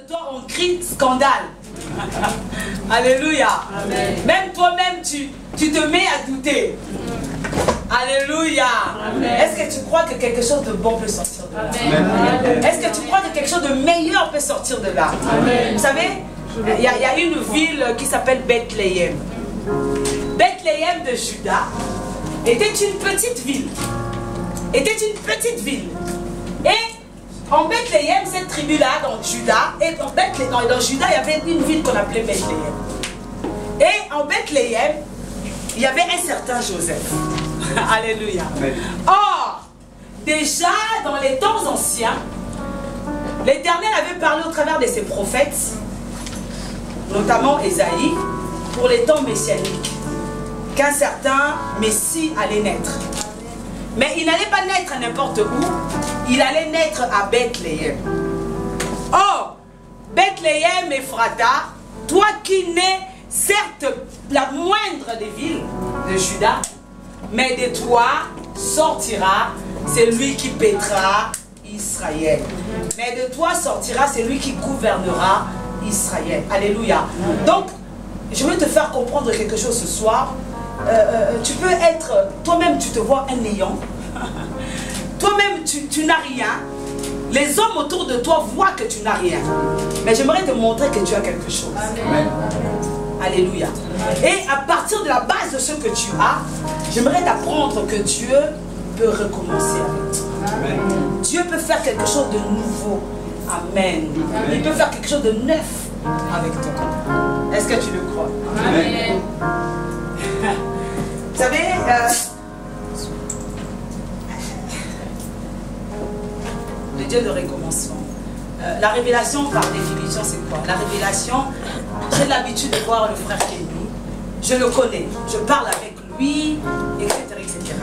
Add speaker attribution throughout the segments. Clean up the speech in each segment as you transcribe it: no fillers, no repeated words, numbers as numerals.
Speaker 1: de toi, on crie scandale. Alléluia. Amen. Même toi-même, tu te mets à douter. Alléluia. Est-ce que tu crois que quelque chose de bon peut sortir de là? Est-ce que tu crois que quelque chose de meilleur peut sortir de là? Amen. Vous savez, il y a une ville qui s'appelle Bethléem. Bethléem de Juda était une petite ville. Et en Bethléem, cette tribu-là, dans Juda, et dans Juda, il y avait une ville qu'on appelait Bethléem. Et en Bethléem, il y avait un certain Joseph. Alléluia. Or, déjà dans les temps anciens, l'Éternel avait parlé au travers de ses prophètes, notamment Ésaïe, pour les temps messianiques, qu'un certain Messie allait naître. Mais il n'allait pas naître à n'importe où, il allait naître à Bethléem. Or, Bethléem, Ephrata, toi qui n'es certes la moindre des villes de Juda, mais de toi sortira celui qui paîtra Israël. Mais de toi sortira celui qui gouvernera Israël. Alléluia. Donc, je veux te faire comprendre quelque chose ce soir. Tu peux être, toi-même tu te vois un néant. Toi-même tu n'as rien. Les hommes autour de toi voient que tu n'as rien. Mais j'aimerais te montrer que tu as quelque chose. Amen. Alléluia. Et à partir de la base de ce que tu as, j'aimerais t'apprendre que Dieu peut recommencer avec toi. Amen. Dieu peut faire quelque chose de nouveau. Amen. Amen. Il peut faire quelque chose de neuf avec toi. Est-ce que tu le crois? Amen. Vous savez, le Dieu de recommencement. La révélation, par définition, c'est quoi? La révélation, j'ai l'habitude de voir le frère Kenny. Je le connais, je parle avec lui, etc. etc.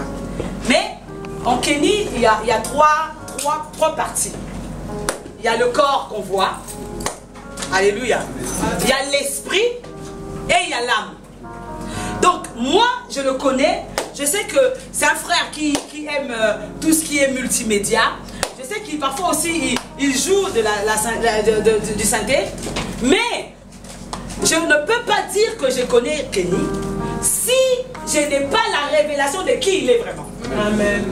Speaker 1: Mais en Kenny, il y a trois parties. Il y a le corps qu'on voit. Alléluia. Il y a l'esprit et il y a l'âme. Donc, moi, je le connais. Je sais que c'est un frère qui aime tout ce qui est multimédia. Je sais qu'il parfois aussi, il joue du synthé. Mais, je ne peux pas dire que je connais Kenny si je n'ai pas la révélation de qui il est vraiment. Amen.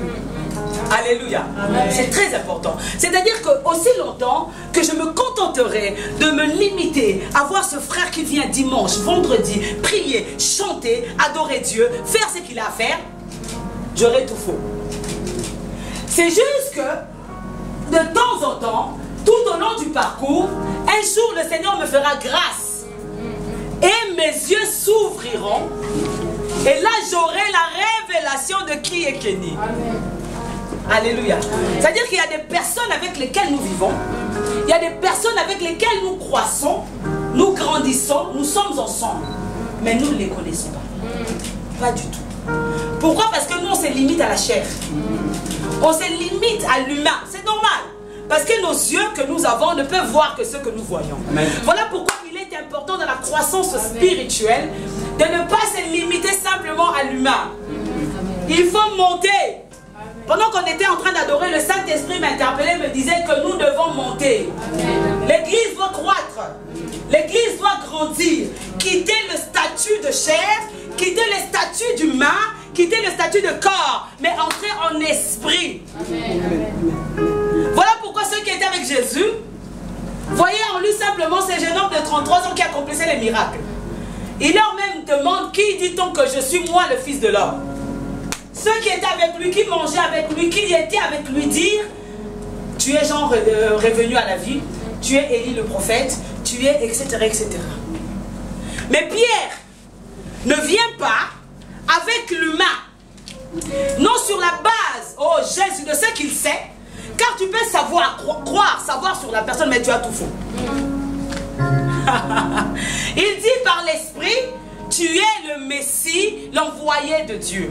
Speaker 1: Alléluia. C'est très important. C'est-à-dire que aussi longtemps que je me contenterai de me limiter à voir ce frère qui vient dimanche, vendredi, prier, chanter, adorer Dieu, faire ce qu'il a à faire, j'aurai tout faux. C'est juste que de temps en temps, tout au long du parcours, un jour le Seigneur me fera grâce et mes yeux s'ouvriront et là j'aurai la révélation de qui est Kenny. Amen. Alléluia. C'est-à-dire qu'il y a des personnes avec lesquelles nous vivons, il y a des personnes avec lesquelles nous croissons, nous grandissons, nous sommes ensemble, mais nous ne les connaissons pas. Pas du tout. Pourquoi? Parce que nous on se limite à la chair. On se limite à l'humain. C'est normal. Parce que nos yeux que nous avons ne peuvent voir que ce que nous voyons. Amen. Voilà pourquoi il est important dans la croissance spirituelle de ne pas se limiter simplement à l'humain. Il faut monter. Pendant qu'on était en train d'adorer, le Saint-Esprit m'interpellait, me disait que nous devons monter. L'église doit croître. L'église doit grandir. Quitter le statut de chair, quitter le statut d'humain, quitter le statut de corps, mais entrer en esprit. Amen. Voilà pourquoi ceux qui étaient avec Jésus, voyaient en lui simplement ce jeune homme de 33 ans qui accomplissait les miracles. Il leur même demande, qui dit-on que je suis moi le Fils de l'homme? Ceux qui étaient avec lui, qui mangeaient avec lui, qui étaient avec lui dire, tu es Jean revenu à la vie, tu es Élie le prophète, tu es etc. etc. Mais Pierre ne vient pas avec l'humain, non sur la base, oh Jésus, de ce qu'il sait, car tu peux savoir, croire, savoir sur la personne, mais tu as tout faux. Il dit par l'esprit, tu es le Messie, l'envoyé de Dieu.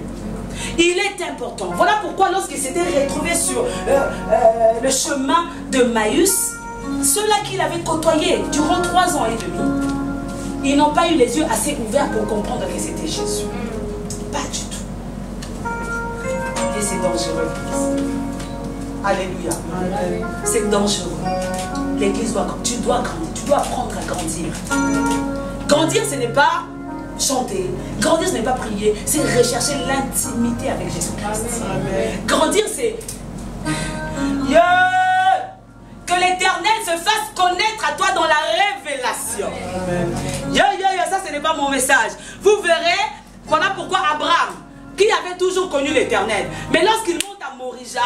Speaker 1: Il est important. Voilà pourquoi lorsqu'il s'était retrouvé sur le chemin de Maüs, ceux-là qu'il avait côtoyés durant 3 ans et demi, ils n'ont pas eu les yeux assez ouverts pour comprendre que c'était Jésus. Pas du tout. Et c'est dangereux. Alléluia. C'est dangereux. L'église doit, tu dois grandir, tu dois apprendre à grandir. Grandir, ce n'est pas chanter. Grandir, ce n'est pas prier. C'est rechercher l'intimité avec Jésus-Christ. Grandir, c'est... Que l'Éternel se fasse connaître à toi dans la révélation. Ça, ce n'est pas mon message. Vous verrez, voilà pourquoi Abraham, qui avait toujours connu l'Éternel, mais lorsqu'il monte à Morija,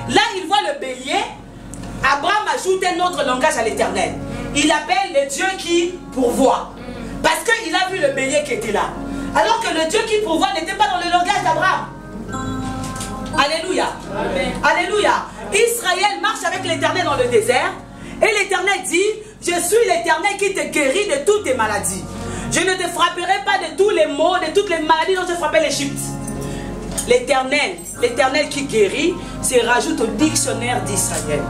Speaker 1: là, il voit le bélier. Abraham ajoute un autre langage à l'Éternel. Il appelle le Dieu qui pourvoit. Parce qu'il a vu le bélier qui était là. Alors que le Dieu qui pourvoit n'était pas dans le langage d'Abraham. Alléluia. Amen. Alléluia. Israël marche avec l'Éternel dans le désert. Et l'Éternel dit, je suis l'Éternel qui te guérit de toutes tes maladies. Je ne te frapperai pas de tous les maux, de toutes les maladies dont je frappais l'Égypte. L'Éternel qui guérit, se rajoute au dictionnaire d'Israël.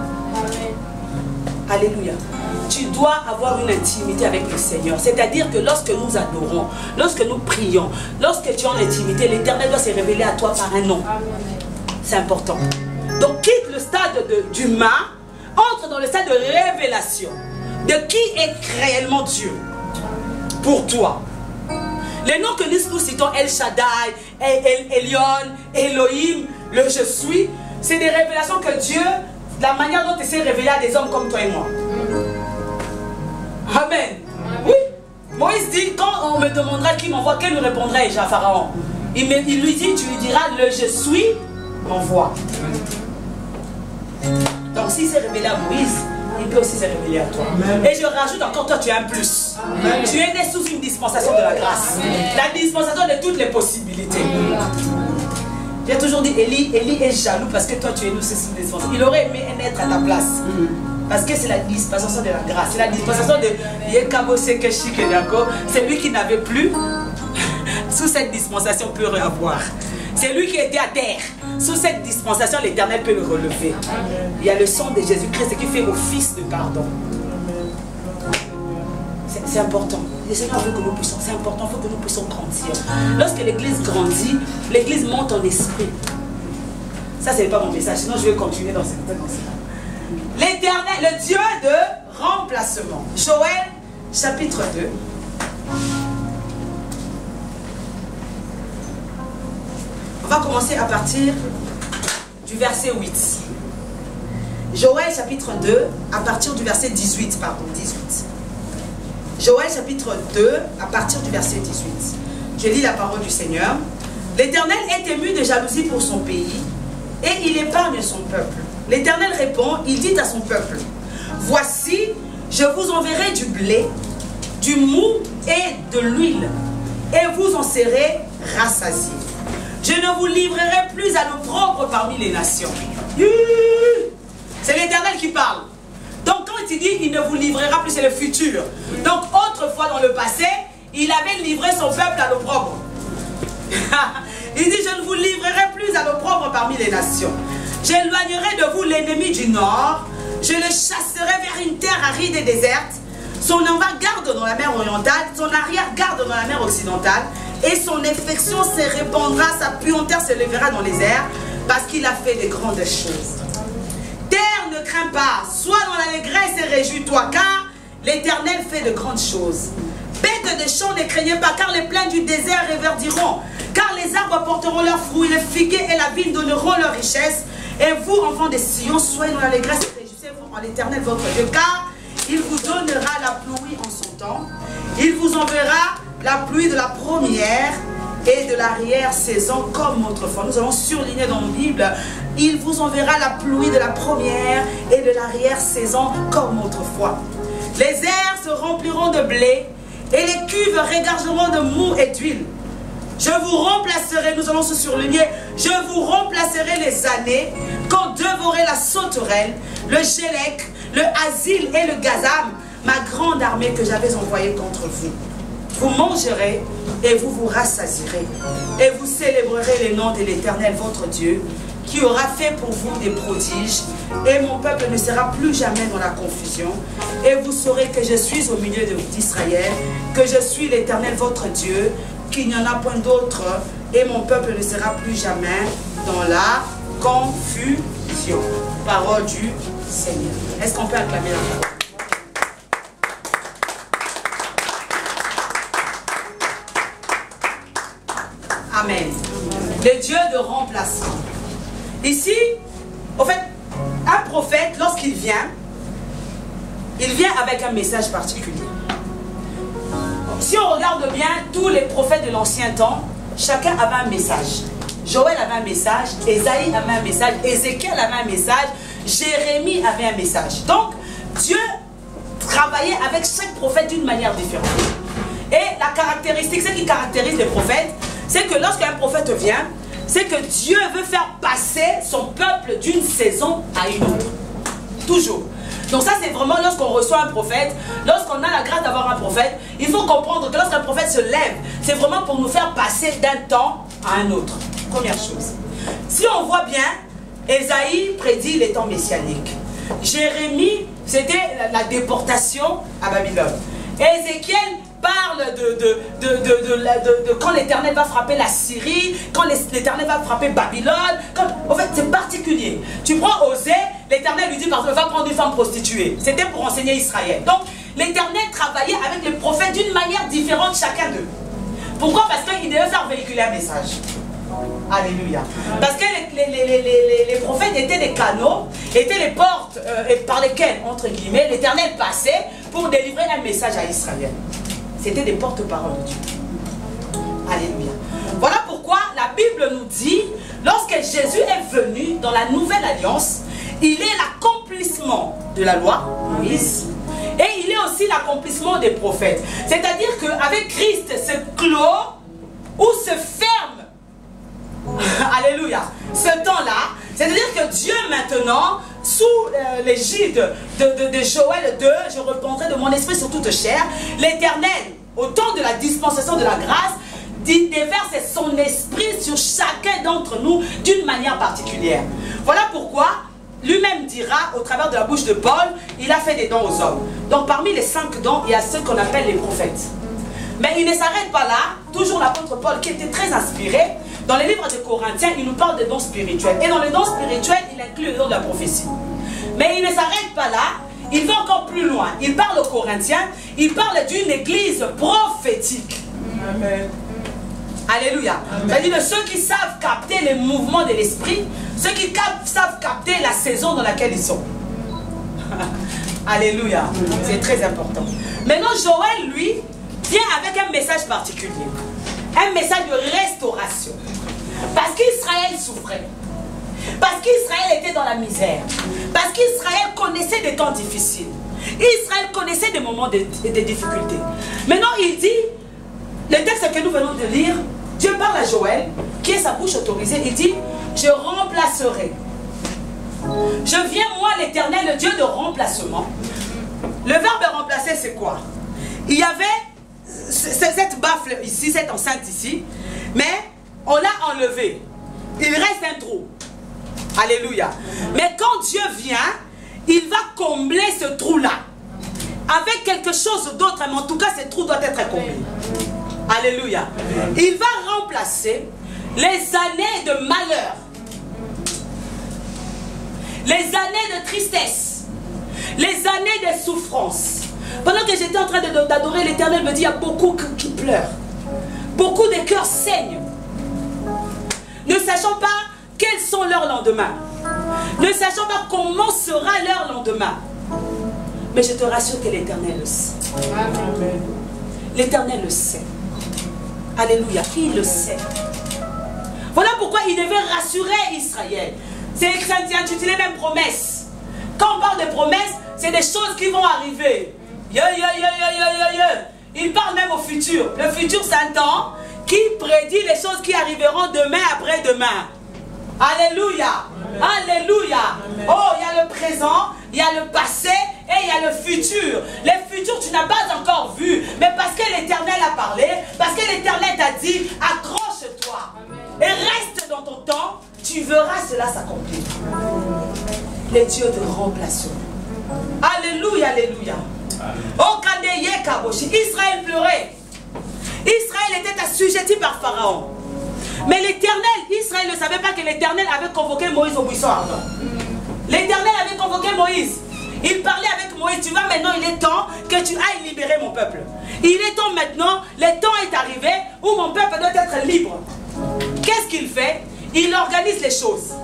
Speaker 1: Alléluia. Tu dois avoir une intimité avec le Seigneur. C'est-à-dire que lorsque nous adorons, lorsque nous prions, lorsque tu as une intimité, l'Éternel doit se révéler à toi par un nom. C'est important. Donc quitte le stade d'humain, entre dans le stade de révélation de qui est réellement Dieu pour toi. Les noms que nous citons, El Shaddai, Elion, Elohim, le je suis, c'est des révélations que Dieu, la manière dont il s'est révélé à des hommes comme toi et moi. Amen. Oui. Moïse dit, quand on me demandera qui m'envoie, quel lui répondrai-je à Pharaon? Il lui dit, tu lui diras, le je suis m'envoie. Donc s'il s'est révélé à Moïse, il peut aussi se révéler à toi. Amen. Et je rajoute encore, toi tu as un plus. Amen. Tu es né sous une dispensation de la grâce. Amen. La dispensation de toutes les possibilités. J'ai toujours dit, Élie est jaloux parce que toi tu es né sous une dispensation. Il aurait aimé être à ta place. Parce que c'est la dispensation de la grâce. C'est la dispensation de Yekabo Sekeshike, d'accord. C'est lui qui n'avait plus. Sous cette dispensation peut avoir. C'est lui qui était à terre. Sous cette dispensation, l'Éternel peut le relever. Il y a le sang de Jésus-Christ qui fait office de pardon. C'est important. Le Seigneur veut que nous puissions. C'est important, il faut que nous puissions grandir. Lorsque l'Église grandit, l'Église monte en esprit. Ça, ce n'est pas mon message. Sinon, je vais continuer dans cette là. L'Éternel, le Dieu de remplacement. Joël, chapitre 2. On va commencer à partir du verset 8. Joël, chapitre 2, à partir du verset 18. Pardon, 18. Joël, chapitre 2, à partir du verset 18. Je lis la parole du Seigneur. L'Éternel est ému de jalousie pour son pays et il épargne son peuple. L'Éternel répond, il dit à son peuple, voici, je vous enverrai du blé, du mou et de l'huile, et vous en serez rassasiés. Je ne vous livrerai plus à l'opprobre parmi les nations. C'est l'Éternel qui parle. Donc quand il dit, il ne vous livrera plus, c'est le futur. Donc autrefois dans le passé, il avait livré son peuple à l'opprobre. Il dit, je ne vous livrerai plus à l'opprobre parmi les nations. J'éloignerai de vous l'ennemi du nord, je le chasserai vers une terre aride et déserte. Son avant-garde dans la mer orientale, son arrière-garde dans la mer occidentale, et son infection se répandra, sa puanteur se lèvera dans les airs, parce qu'il a fait de grandes choses. Terre, ne crains pas, sois dans l'allégresse et réjouis-toi, car l'Éternel fait de grandes choses. Bêtes de champs, ne craignez pas, car les plaines du désert réverdiront, car les arbres apporteront leurs fruits, les figuiers et la vigne donneront leur richesse. Et vous, enfants de Sion, soyez dans l'allégresse et réjouissez-vous en l'Éternel votre Dieu, car il vous donnera la pluie en son temps. Il vous enverra la pluie de la première et de l'arrière-saison comme autrefois. Nous allons surligner dans la Bible, il vous enverra la pluie de la première et de l'arrière-saison comme autrefois. Les airs se rempliront de blé et les cuves regorgeront de mou et d'huile. Je vous remplacerai, nous allons se surligner, je vous remplacerai les années quand dévorer la sauterelle, le gélec, le asile et le gazam, ma grande armée que j'avais envoyée contre vous. Vous mangerez et vous vous rassasierez et vous célébrerez le nom de l'Éternel votre Dieu qui aura fait pour vous des prodiges et mon peuple ne sera plus jamais dans la confusion et vous saurez que je suis au milieu d'Israël, que je suis l'Éternel votre Dieu, qu'il n'y en a point d'autre et mon peuple ne sera plus jamais dans la confusion. provision. Parole du Seigneur. Est-ce qu'on peut acclamer la parole? Amen. Le Dieu de remplacement. Ici, en fait, un prophète, lorsqu'il vient, il vient avec un message particulier. Si on regarde bien, tous les prophètes de l'ancien temps, chacun avait un message. Joël avait un message, Ésaïe avait un message, Ézéchiel avait un message, Jérémie avait un message. Donc, Dieu travaillait avec chaque prophète d'une manière différente. Et la caractéristique, ce qui caractérise les prophètes, c'est que lorsqu'un prophète vient, c'est que Dieu veut faire passer son peuple d'une saison à une autre. Toujours. Donc ça, c'est vraiment lorsqu'on reçoit un prophète, lorsqu'on a la grâce d'avoir un prophète, il faut comprendre que lorsqu'un prophète se lève, c'est vraiment pour nous faire passer d'un temps à un autre. Première chose. Si on voit bien, Ésaïe prédit les temps messianiques. Jérémie, c'était la déportation à Babylone. Ézéchiel parle de quand l'Éternel va frapper la Syrie, quand l'Éternel va frapper Babylone. En fait, c'est particulier. Tu prends Osée, l'Éternel lui dit par exemple, va prendre une femme prostituée. C'était pour enseigner Israël. Donc, l'Éternel travaillait avec les prophètes d'une manière différente, chacun d'eux. Pourquoi? Parce qu'il devait faire véhiculer un message. Alléluia. Parce que les prophètes étaient des canaux, étaient les portes par lesquelles, entre guillemets, l'Éternel passait pour délivrer un message à Israël. C'était des porte-paroles de Dieu. Alléluia. Voilà pourquoi la Bible nous dit, lorsque Jésus est venu dans la nouvelle alliance, il est l'accomplissement de la loi, Moïse, et il est aussi l'accomplissement des prophètes. C'est-à-dire qu'avec Christ se clôt ou se ferme, alléluia, ce temps-là, c'est-à-dire que Dieu maintenant, sous l'égide de Joël 2, je répondrai de mon esprit sur toute chair, l'Éternel, au temps de la dispensation de la grâce, déverse son esprit sur chacun d'entre nous d'une manière particulière. Voilà pourquoi lui-même dira, au travers de la bouche de Paul, il a fait des dons aux hommes. Donc parmi les 5 dons, il y a ceux qu'on appelle les prophètes. Mais il ne s'arrête pas là, toujours l'apôtre Paul qui était très inspiré. Dans les livres de Corinthiens, il nous parle des dons spirituels. Et dans les dons spirituels, il inclut le don de la prophétie. Mais il ne s'arrête pas là, il va encore plus loin. Il parle aux Corinthiens, il parle d'une église prophétique. Amen. Alléluia. C'est-à-dire de ceux qui savent capter les mouvements de l'esprit, ceux qui savent capter la saison dans laquelle ils sont. Alléluia. C'est très important. Maintenant, Joël, lui, vient avec un message particulier. Un message de restauration. Parce qu'Israël souffrait. Parce qu'Israël était dans la misère. Parce qu'Israël connaissait des temps difficiles. Israël connaissait des moments de difficultés. Maintenant, il dit, le texte que nous venons de lire, Dieu parle à Joël, qui est sa bouche autorisée, il dit, je remplacerai. Je viens, moi, l'Éternel, le Dieu de remplacement. Le verbe remplacer, c'est quoi? Il y avait cette baffle ici, cette enceinte ici, mais on l'a enlevé. Il reste un trou. Alléluia. Mais quand Dieu vient, il va combler ce trou-là avec quelque chose d'autre, mais en tout cas, ce trou doit être comblé. Alléluia. Il va remplacer les années de malheur, les années de tristesse, les années de souffrance. Pendant que j'étais en train d'adorer l'Éternel, me dit, il y a beaucoup qui pleurent. Beaucoup de cœurs saignent. Ne sachant pas quels sont leurs lendemains. Ne sachant pas comment sera leur lendemain. Mais je te rassure que l'Éternel le sait. L'Éternel le sait. Alléluia. Il le sait. Voilà pourquoi il devait rassurer Israël. C'est intitulé même promesse. Quand on parle de promesses, c'est des choses qui vont arriver. Il parle même au futur. Le futur, c'est un temps qui prédit les choses qui arriveront demain après demain. Alléluia. Alléluia. Oh, il y a le présent, il y a le passé et il y a le futur. Le futur, tu n'as pas encore vu. Mais parce que l'Éternel a parlé, parce que l'Éternel t'a dit, accroche-toi. Et reste dans ton temps, tu verras cela s'accomplir. Les dieux de remplacement. Alléluia, alléluia. Oh, Israël pleurait. Israël était assujetti par Pharaon. Mais l'Éternel, Israël ne savait pas que l'Éternel avait convoqué Moïse au buisson ardent. L'Éternel avait convoqué Moïse. Il parlait avec Moïse. Tu vois, maintenant il est temps que tu ailles libérer mon peuple. Il est temps maintenant, le temps est arrivé où mon peuple doit être libre. Qu'est-ce qu'il fait? Il organise les choses.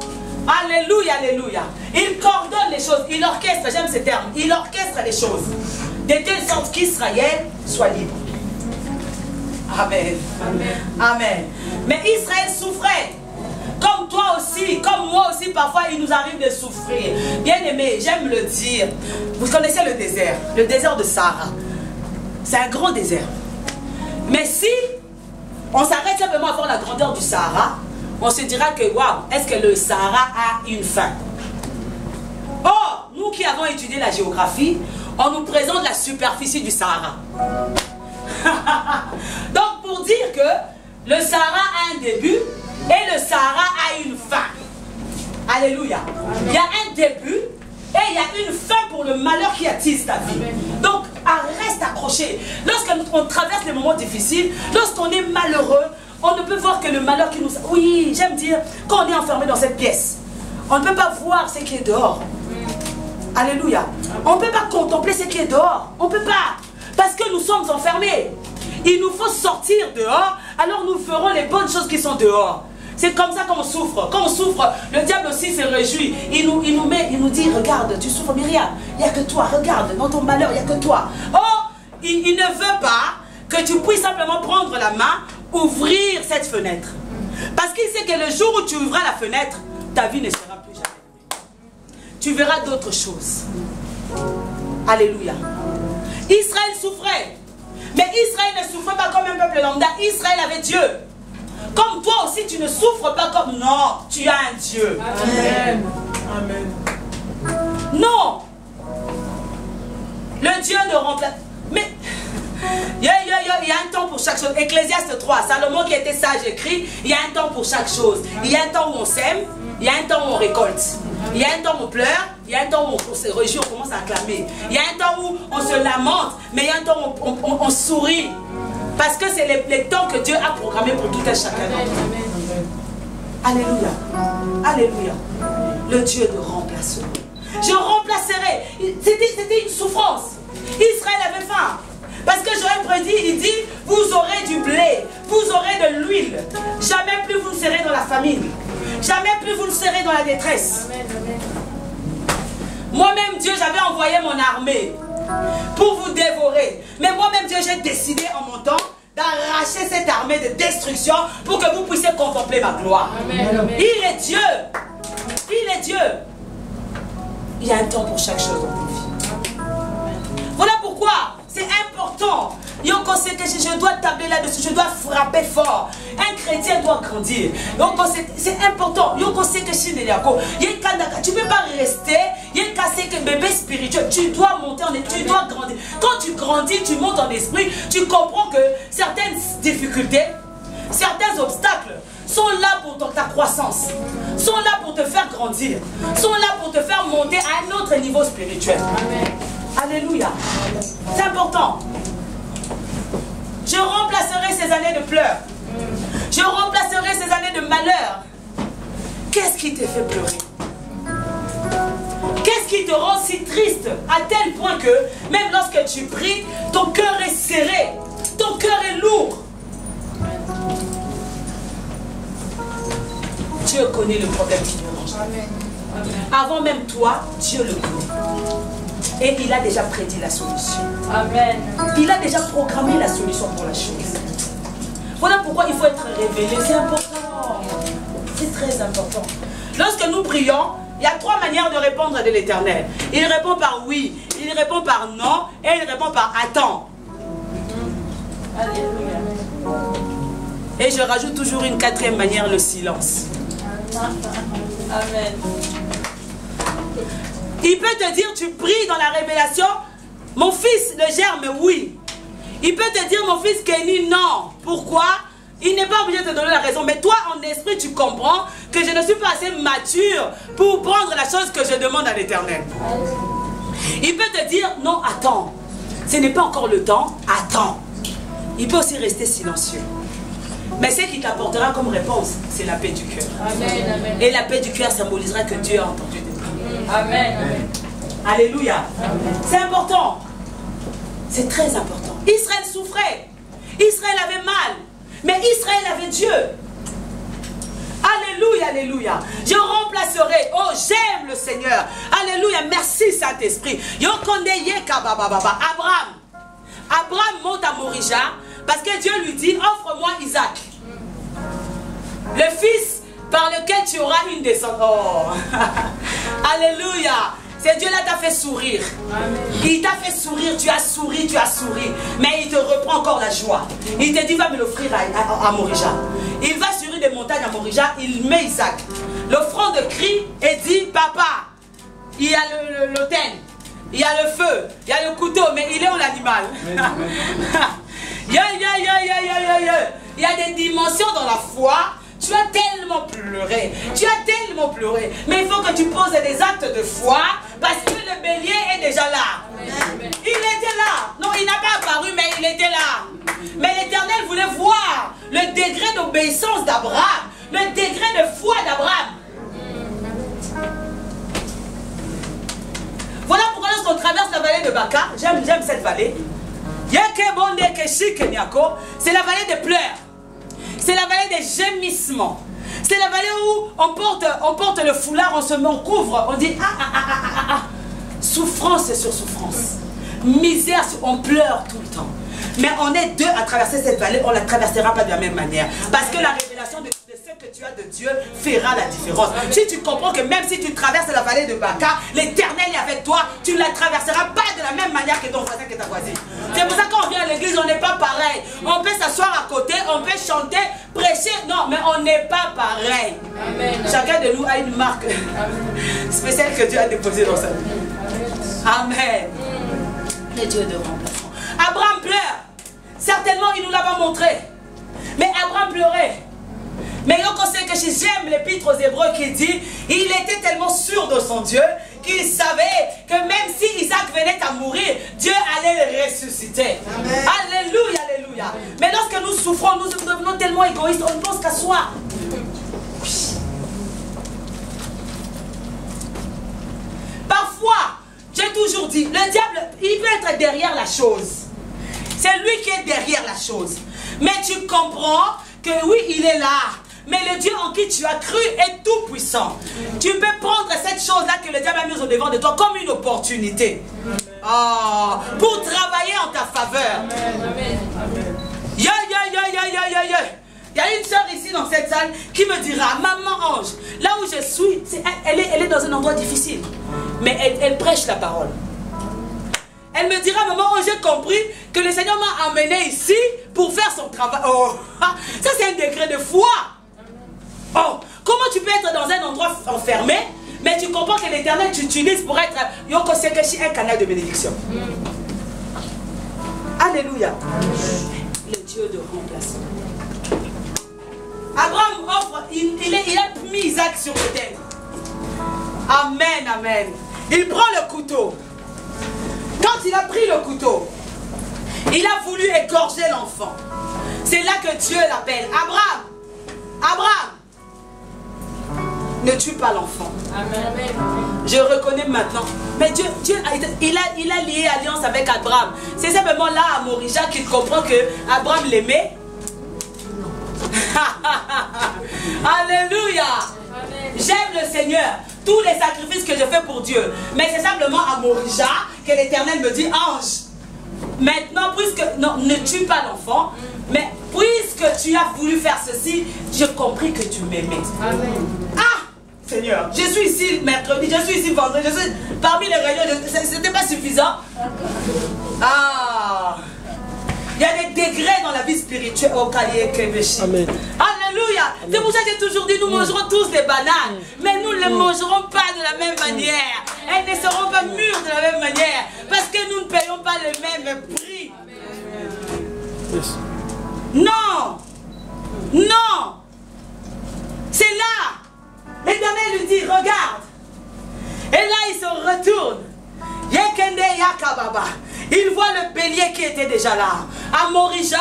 Speaker 1: Alléluia, alléluia. Il coordonne les choses. Il orchestre, j'aime ce terme. Il orchestre les choses. De telle sorte qu'Israël soit libre. Amen. Amen. Amen. Mais Israël souffrait. Comme toi aussi, comme moi aussi, parfois il nous arrive de souffrir. Bien aimé, j'aime le dire. Vous connaissez le désert de Sahara. C'est un grand désert. Mais si on s'arrête simplement à voir la grandeur du Sahara, on se dira que waouh, est-ce que le Sahara a une fin? Or, nous qui avons étudié la géographie, on nous présente la superficie du Sahara. Donc pour dire que le Sahara a un début et le Sahara a une fin. Alléluia. Il y a un début et il y a une fin pour le malheur qui attise ta vie. Donc reste accroché. Lorsqu'on traverse les moments difficiles, lorsqu'on est malheureux, on ne peut voir que le malheur qui nous... Oui, j'aime dire, quand on est enfermé dans cette pièce, on ne peut pas voir ce qui est dehors. Alléluia. On ne peut pas contempler ce qui est dehors. On ne peut pas. Parce que nous sommes enfermés. Il nous faut sortir dehors, alors nous ferons les bonnes choses qui sont dehors. C'est comme ça qu'on souffre. Quand on souffre, le diable aussi se réjouit. Il nous dit, regarde, tu souffres, Myriam. Il n'y a que toi, regarde, dans ton malheur, il n'y a que toi. Oh, il ne veut pas que tu puisses simplement prendre la main, ouvrir cette fenêtre. Parce qu'il sait que le jour où tu ouvras la fenêtre, ta vie ne sera plus jamais. Tu verras d'autres choses. Alléluia. Israël souffrait. Mais Israël ne souffrait pas comme un peuple lambda. Israël avait Dieu. Comme toi aussi, tu ne souffres pas comme... Non, tu as un Dieu. Amen. Amen. Non. Le Dieu ne remplace... Mais... Il y a un temps pour chaque chose. Ecclésiaste 3, Salomon qui était sage écrit, il y a un temps pour chaque chose. Il y a un temps où on sème, il y a un temps où on récolte. Il y a un temps où on pleure, il y a un temps où on se réjouit, on commence à acclamer. Il y a un temps où on se lamente, mais il y a un temps où on sourit. Parce que c'est les temps que Dieu a programmés pour tout un chacun d'entre nous. Alléluia. Alléluia. Le Dieu de remplacement. Je remplacerai. C'était une souffrance. Israël avait faim. Parce que Joël prédit, il dit, vous aurez du blé, vous aurez de l'huile. Jamais plus vous ne serez dans la famine. Jamais plus vous ne serez dans la détresse. Moi-même, Dieu, j'avais envoyé mon armée pour vous dévorer. Mais moi-même, Dieu, j'ai décidé en mon temps d'arracher cette armée de destruction pour que vous puissiez contempler ma gloire. Amen. Il est Dieu. Il est Dieu. Il y a un temps pour chaque chose dans notre vie. Voilà pourquoi c'est important. Je dois tabler là-dessus, je dois frapper fort. Un chrétien doit grandir. C'est important. Tu ne peux pas rester. Il y a un bébé spirituel. Tu dois monter en esprit, tu dois grandir. Quand tu grandis, tu montes en esprit, tu comprends que certaines difficultés, certains obstacles sont là pour ta croissance, sont là pour te faire grandir, sont là pour te faire monter à un autre niveau spirituel. Amen. Alléluia. C'est important. Je remplacerai ces années de pleurs. Je remplacerai ces années de malheur. Qu'est-ce qui te fait pleurer? Qu'est-ce qui te rend si triste à tel point que même lorsque tu pries, ton cœur est serré, ton cœur est lourd? Dieu connaît le problème qui te mange. Avant même toi, Dieu le connaît. Et il a déjà prédit la solution. Amen. Il a déjà programmé la solution pour la chose. Voilà pourquoi il faut être révélé. C'est important. C'est très important. Lorsque nous prions, il y a 3 manières de répondre de l'Éternel. Il répond par oui, il répond par non et il répond par attends. Alléluia. Et je rajoute toujours une 4e manière, le silence. Amen. Il peut te dire, tu pries dans la révélation, mon fils, le germe, oui. Il peut te dire, mon fils, Kenny, non. Pourquoi? Il n'est pas obligé de te donner la raison. Mais toi, en esprit, tu comprends que je ne suis pas assez mature pour prendre la chose que je demande à l'Éternel. Il peut te dire, non, attends. Ce n'est pas encore le temps, attends. Il peut aussi rester silencieux. Mais ce qui t'apportera comme réponse, c'est la paix du cœur. Et la paix du cœur symbolisera que Dieu a entendu tes prières. Amen. Alléluia. C'est important. C'est très important. Israël souffrait. Israël avait mal. Mais Israël avait Dieu. Alléluia, alléluia. Je remplacerai. Oh, j'aime le Seigneur. Alléluia. Merci Saint-Esprit. Abraham monte à Morija parce que Dieu lui dit, offre-moi Isaac. Le fils par lequel tu auras une descendance. Oh. Alléluia. C'est Dieu là t'a fait sourire. Amen. Il t'a fait sourire, tu as souri. Mais il te reprend encore la joie. Il te dit, va me l'offrir à Morija. Il va sur une des montagnes à Morija, il met Isaac. L'offrande crie et dit, papa, il y a l'autel, il y a le feu, il y a le couteau, mais il est où l'animal? Il y a des dimensions dans la foi. Tu as tellement pleuré, mais il faut que tu poses des actes de foi parce que le bélier est déjà là. Amen. Il était là, non, il n'a pas apparu, mais il était là. Mais l'Éternel voulait voir le degré d'obéissance d'Abraham, le degré de foi d'Abraham. Voilà pourquoi lorsqu'on traverse la vallée de Baka, j'aime cette vallée, c'est la vallée des pleurs. C'est la vallée des gémissements. C'est la vallée où on porte le foulard, on couvre, on dit souffrance sur souffrance. Misère, on pleure tout le temps. Mais on est deux à traverser cette vallée, on ne la traversera pas de la même manière. Parce que la révélation de ce que tu as de Dieu fera la différence. Si tu comprends que même si tu traverses la vallée de Baka, l'Éternel est avec toi, tu ne la traverseras pas de la même manière que ton voisin, que ta voisine. C'est pour ça qu'on vient à l'église, on n'est pas pareil. On peut s'asseoir à côté, on peut chanter, prêcher, non, mais on n'est pas pareil. Amen. Chacun de nous a une marque spéciale que Dieu a déposée dans sa vie. Amen. Le Dieu de remplacement. Abraham pleure. Certainement, il ne nous l'a pas montré. Mais Abraham pleurait. Mais on sait que j'aime l'épître aux Hébreux qui dit, il était tellement sûr de son Dieu qu'il savait que même si Isaac venait à mourir, Dieu allait le ressusciter. Amen. Alléluia, alléluia. Mais lorsque nous souffrons, nous devenons tellement égoïstes, on ne pense qu'à soi. Parfois, j'ai toujours dit, le diable, il peut être derrière la chose. C'est lui qui est derrière la chose. Mais tu comprends que oui, il est là. Mais le Dieu en qui tu as cru est tout puissant. Tu peux prendre cette chose-là que le diable a mise au devant de toi comme une opportunité. Pour travailler en ta faveur. Il y a une soeur ici dans cette salle qui me dira, maman Ange, là où je suis, elle est dans un endroit difficile. Mais elle prêche la parole. Elle me dira, maman, j'ai compris que le Seigneur m'a amené ici pour faire son travail. Oh, ça c'est un degré de foi. Oh, comment tu peux être dans un endroit enfermé, mais tu comprends que l'Éternel t'utilise pour être un canal de bénédiction. Alléluia. Le Dieu de remplacement. Abraham offre, il a mis Isaac sur le terre. Amen, amen. Il prend le couteau. Quand il a pris le couteau, il a voulu égorger l'enfant. C'est là que Dieu l'appelle. Abraham, Abraham, ne tue pas l'enfant. Amen. Je reconnais maintenant. Mais Dieu il a lié alliance avec Abraham. C'est simplement là à Morija qu'il comprend que Abraham l'aimait. Alléluia. J'aime le Seigneur. Tous les sacrifices que je fais pour Dieu. Mais c'est simplement à Morija que l'Éternel me dit, Ange, maintenant, puisque, non, ne tue pas l'enfant, mais puisque tu as voulu faire ceci, j'ai compris que tu m'aimais. Ah, Seigneur, je suis ici mercredi, je suis ici vendredi, je suis parmi les réunions, ce n'était pas suffisant. Ah, il y a des degrés dans la vie spirituelle. Amen. Alléluia. C'est pour ça que j'ai toujours dit, nous mangerons tous des bananes, mais nous ne les mangerons pas de la même manière. Elles ne seront pas mûres de la même manière, parce que nous ne payons pas le même prix. Non, non. C'est là. L'Éternel lui dit, regarde. Et là, il se retourne. Yekende Yakababa. Il voit le bélier qui était déjà là. À Morija,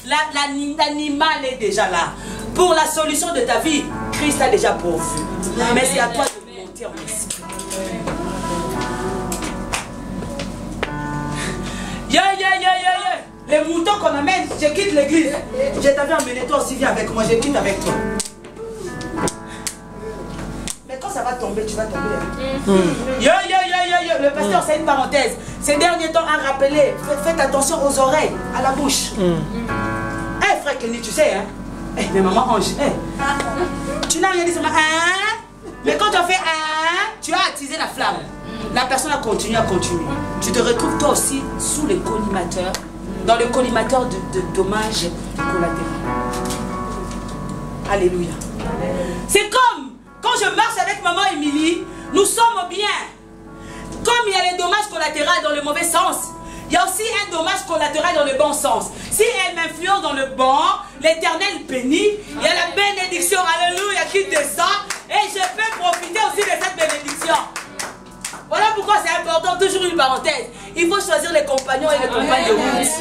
Speaker 1: l'animal est déjà là. Pour la solution de ta vie, Christ a déjà pourvu. Mais c'est à toi de monter en esprit. je quitte l'église. Je t'avais emmené, toi aussi viens avec moi, je quitte avec toi. Mais quand ça va tomber, tu vas tomber. Le pasteur, c'est une parenthèse. Ces derniers temps a rappelé, faites attention aux oreilles, à la bouche. Frère Kenny, tu sais, hein? Mais maman Ange, tu n'as rien dit sur moi, mais quand tu as fait tu as attisé la flamme. La personne a continué à continuer. Tu te retrouves toi aussi sous le collimateur, dans le collimateur de dommages collatéraux. Alléluia. C'est comme quand je marche avec maman Émilie, nous sommes bien. Comme il y a les dommages collatéraux dans le mauvais sens, il y a aussi un dommage collatéral dans le bon sens. Si elle m'influence dans le bon, l'Éternel bénit, il y a la bénédiction, alléluia, qui descend, et je peux profiter aussi de cette bénédiction. Voilà pourquoi c'est important, toujours une parenthèse. Il faut choisir les compagnons et les compagnes de route.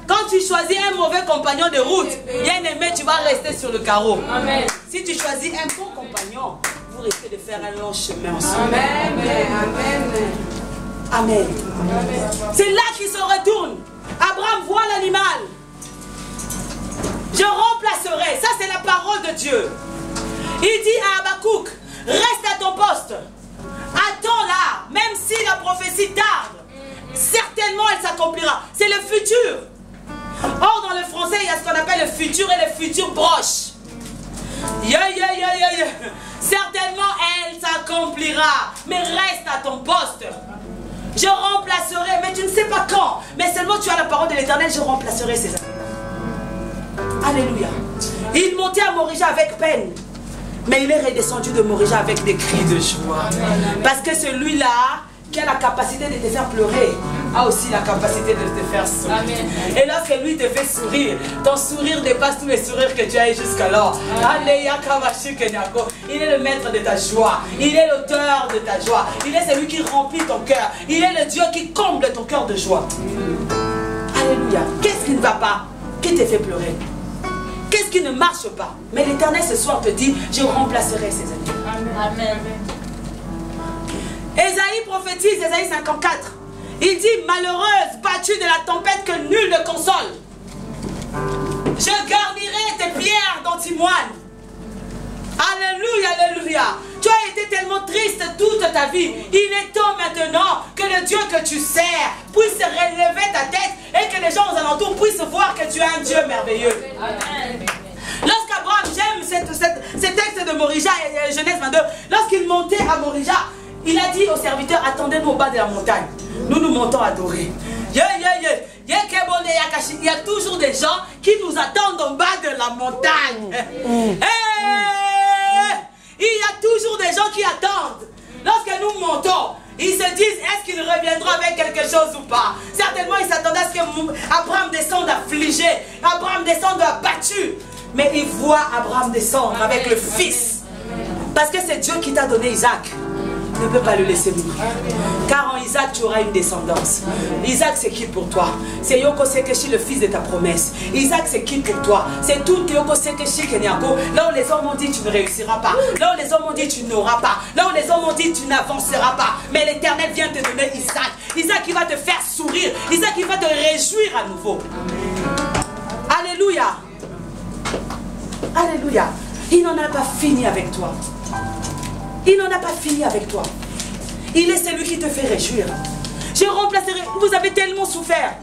Speaker 1: Quand tu choisis un mauvais compagnon de route, bien aimé, tu vas rester sur le carreau. Amen. Si tu choisis un bon compagnon, vous risquez de faire un long chemin ensemble. Amen. Amen. C'est là qu'il se retourne. Abraham voit l'animal. Je remplacerai. Ça, c'est la parole de Dieu. Il dit à Habakkuk, reste à ton poste. Attends là, même si la prophétie tarde, certainement elle s'accomplira. C'est le futur. Or, dans le français, il y a ce qu'on appelle le futur et le futur proche. Certainement, elle s'accomplira. Mais reste à ton poste. Je remplacerai, mais tu ne sais pas quand. Mais seulement tu as la parole de l'Éternel, je remplacerai ces années. Alléluia. Il montait à Morija avec peine. Mais il est redescendu de Morija avec des cris de joie. Parce que celui-là, qui a la capacité de te faire pleurer, a aussi la capacité de te faire sourire. Amen. Et lorsque lui te fait sourire, ton sourire dépasse tous les sourires que tu as eu jusqu'alors. Il est le maître de ta joie. Il est l'auteur de ta joie. Il est celui qui remplit ton cœur. Il est le Dieu qui comble ton cœur de joie. Alléluia. Qu'est-ce qui ne va pas? Qui te fait pleurer? Qu'est-ce qui ne marche pas? Mais l'Éternel ce soir te dit, je remplacerai ces années. Amen. Ésaïe prophétise, Ésaïe 54. Il dit, malheureuse, battue de la tempête que nul ne console. Je garnirai tes pierres d'antimoine. Alléluia, alléluia. Tu as été tellement triste toute ta vie. Il est temps maintenant que le Dieu que tu sers puisse relever ta tête et que les gens aux alentours puissent voir que tu es un Dieu merveilleux. Amen. Lorsqu'Abraham, j'aime ce texte de Morija, Genèse 22, lorsqu'il montait à Morija, il a dit aux serviteurs, attendez-nous au bas de la montagne. Nous nous montons adorer. Il y a toujours des gens qui nous attendent au bas de la montagne. Il y a toujours des gens qui attendent. Lorsque nous montons, ils se disent, est-ce qu'il reviendra avec quelque chose ou pas? Certainement, ils s'attendaient à ce qu'Abraham descende affligé, Abraham descende abattu. Mais ils voient Abraham descendre avec le fils. Parce que c'est Dieu qui t'a donné Isaac. Ne peut pas le laisser mourir. Car en Isaac, tu auras une descendance. Isaac, c'est qui pour toi? C'est Yoko Sekeshi, le fils de ta promesse. Isaac, c'est qui pour toi? C'est tout Yoko Sekeshi Kenyako. Là où les hommes ont dit, tu ne réussiras pas. Là où les hommes ont dit, tu n'auras pas. Là où les hommes ont dit, tu n'avanceras pas. Mais l'Éternel vient te donner Isaac. Isaac qui va te faire sourire. Isaac qui va te réjouir à nouveau. Alléluia. Alléluia. Il n'en a pas fini avec toi. Il n'en a pas fini avec toi. Il est celui qui te fait réjouir. Je remplacerai. Vous avez tellement souffert.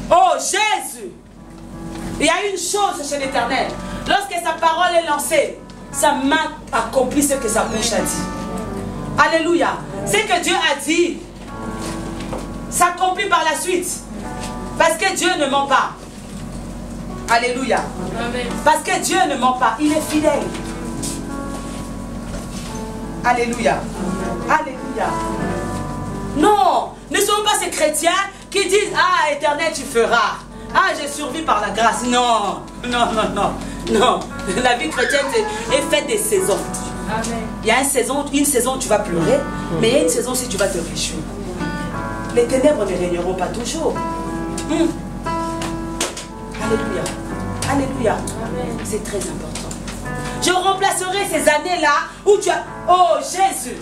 Speaker 1: Oh Jésus. Il y a une chose chez l'Éternel. Lorsque sa parole est lancée, sa main accomplit ce que sa bouche a dit. Alléluia. Ce que Dieu a dit s'accomplit par la suite. Parce que Dieu ne ment pas. Alléluia. Amen. Parce que Dieu ne ment pas. Il est fidèle. Alléluia. Alléluia. Non, ne sommes pas ces chrétiens qui disent, ah, Éternel, tu feras. Ah, je survis par la grâce. Non, non, non, non. Non, la vie chrétienne est faite des saisons. Amen. Il y a une saison où tu vas pleurer, mais il y a une saison aussi où tu vas te réjouir. Les ténèbres ne régneront pas toujours. Alléluia. Alléluia. C'est très important. Je remplacerai ces années-là où tu as... Oh Jésus.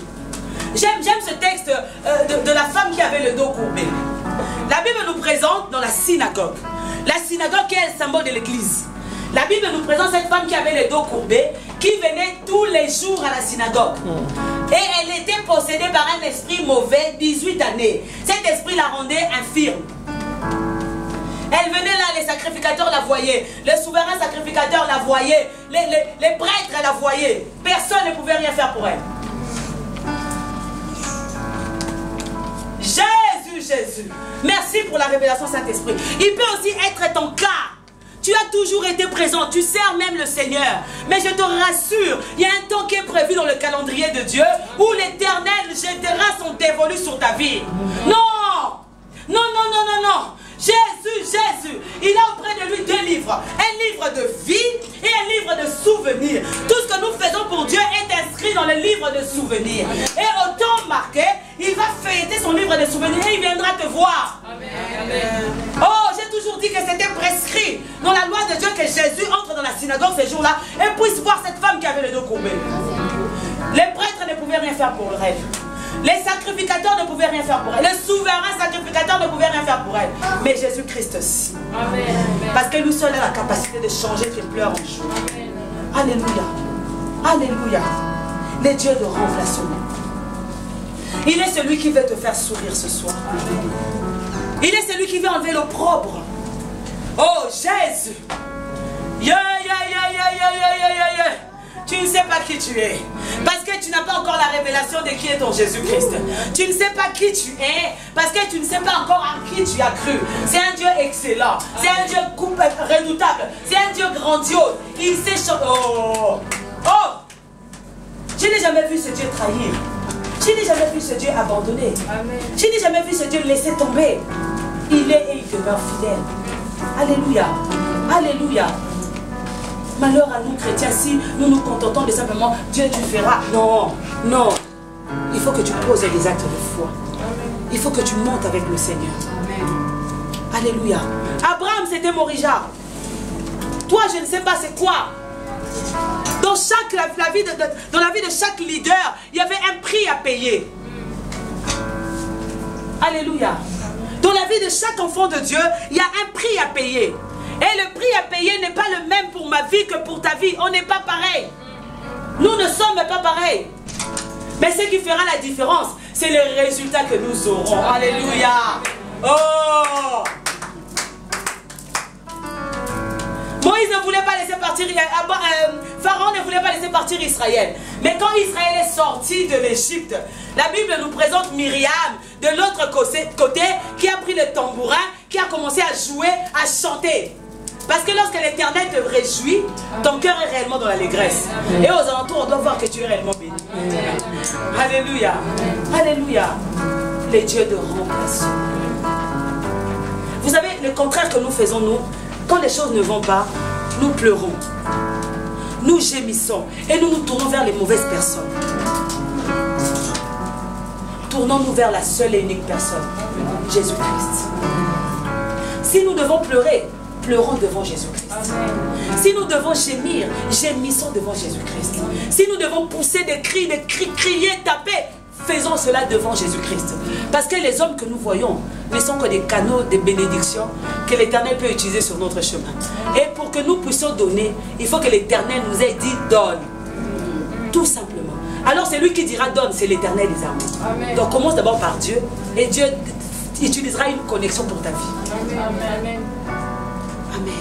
Speaker 1: J'aime ce texte de la femme qui avait le dos courbé. La Bible nous présente dans la synagogue. La synagogue qui est le symbole de l'église. La Bible nous présente cette femme qui avait les dos courbés, qui venait tous les jours à la synagogue. Et elle était possédée par un esprit mauvais, 18 années. Cet esprit la rendait infirme. Elle venait là, les sacrificateurs la voyaient, les souverains sacrificateurs la voyaient, les prêtres la voyaient. Personne ne pouvait rien faire pour elle. Jésus, merci pour la révélation Saint-Esprit. Il peut aussi être ton cas. Tu as toujours été présent, tu sers même le Seigneur. Mais je te rassure, il y a un temps qui est prévu dans le calendrier de Dieu où l'Éternel jettera son dévolu sur ta vie. Non, non, non, non, non, non. Jésus, il a auprès de lui 2 livres. Un livre de vie et un livre de souvenirs. Tout ce que nous faisons pour Dieu est inscrit dans le livre de souvenirs. Et au temps marqué, il va feuilleter son livre de souvenirs et il viendra te voir. Amen. Oh, j'ai toujours dit que c'était prescrit dans la loi de Dieu que Jésus entre dans la synagogue ces jours-là et puisse voir cette femme qui avait le dos courbé. Les prêtres ne pouvaient rien faire pour elle. Les sacrificateurs ne pouvaient rien faire pour elle. Les souverains sacrificateurs ne pouvaient rien faire pour elle. Mais Jésus-Christ aussi. Amen. Parce que lui seul a la capacité de changer tes pleurs en joie. Alléluia. Alléluia. Les dieux de remplacement. Il est celui qui veut te faire sourire ce soir. Il est celui qui veut enlever l'opprobre. Oh Jésus. Tu ne sais pas qui tu es. Parce que tu n'as pas encore la révélation de qui est ton Jésus-Christ. Tu ne sais pas qui tu es. Parce que tu ne sais pas encore à qui tu as cru. C'est un Dieu excellent. C'est un Dieu redoutable. C'est un Dieu grandiose. Il sait... Oh! Je n'ai jamais vu ce Dieu trahir. Je n'ai jamais vu ce Dieu abandonner. Je n'ai jamais vu ce Dieu laisser tomber. Il est et il demeure fidèle. Alléluia. Alléluia. Malheur à nous chrétiens si nous nous contentons de simplement Dieu tu feras. Non, non. Il faut que tu poses des actes de foi. Il faut que tu montes avec le Seigneur. Alléluia. Abraham c'était Morija. Toi je ne sais pas c'est quoi. Dans la vie de chaque leader, il y avait un prix à payer. Alléluia. Dans la vie de chaque enfant de Dieu, il y a un prix à payer. Et le prix à payer n'est pas le même pour ma vie que pour ta vie. On n'est pas pareil. Nous ne sommes pas pareils. Mais ce qui fera la différence, c'est les résultats que nous aurons. Alléluia. Oh! Moïse ne voulait pas laisser partir, Pharaon ne voulait pas laisser partir Israël. Mais quand Israël est sorti de l'Égypte, la Bible nous présente Myriam de l'autre côté qui a pris le tambourin, qui a commencé à jouer, à chanter. Parce que lorsque l'Éternel te réjouit, ton cœur est réellement dans l'allégresse. Et aux alentours, on doit voir que tu es réellement béni. Alléluia. Alléluia. Les dieux de remplacement. Vous savez, le contraire que nous faisons, nous, quand les choses ne vont pas, nous pleurons. Nous gémissons. Et nous nous tournons vers les mauvaises personnes. Tournons-nous vers la seule et unique personne, Jésus-Christ. Si nous devons pleurer, pleurons devant Jésus-Christ. Si nous devons gémir, gémissons devant Jésus-Christ. Si nous devons pousser des cris, crier, taper, faisons cela devant Jésus-Christ. Parce que les hommes que nous voyons ne sont que des canaux de bénédiction que l'Éternel peut utiliser sur notre chemin. Et pour que nous puissions donner, il faut que l'Éternel nous ait dit donne. Tout simplement. Alors c'est lui qui dira donne, c'est l'Éternel des armées. Donc commence d'abord par Dieu et Dieu utilisera une connexion pour ta vie. Amen. Amen.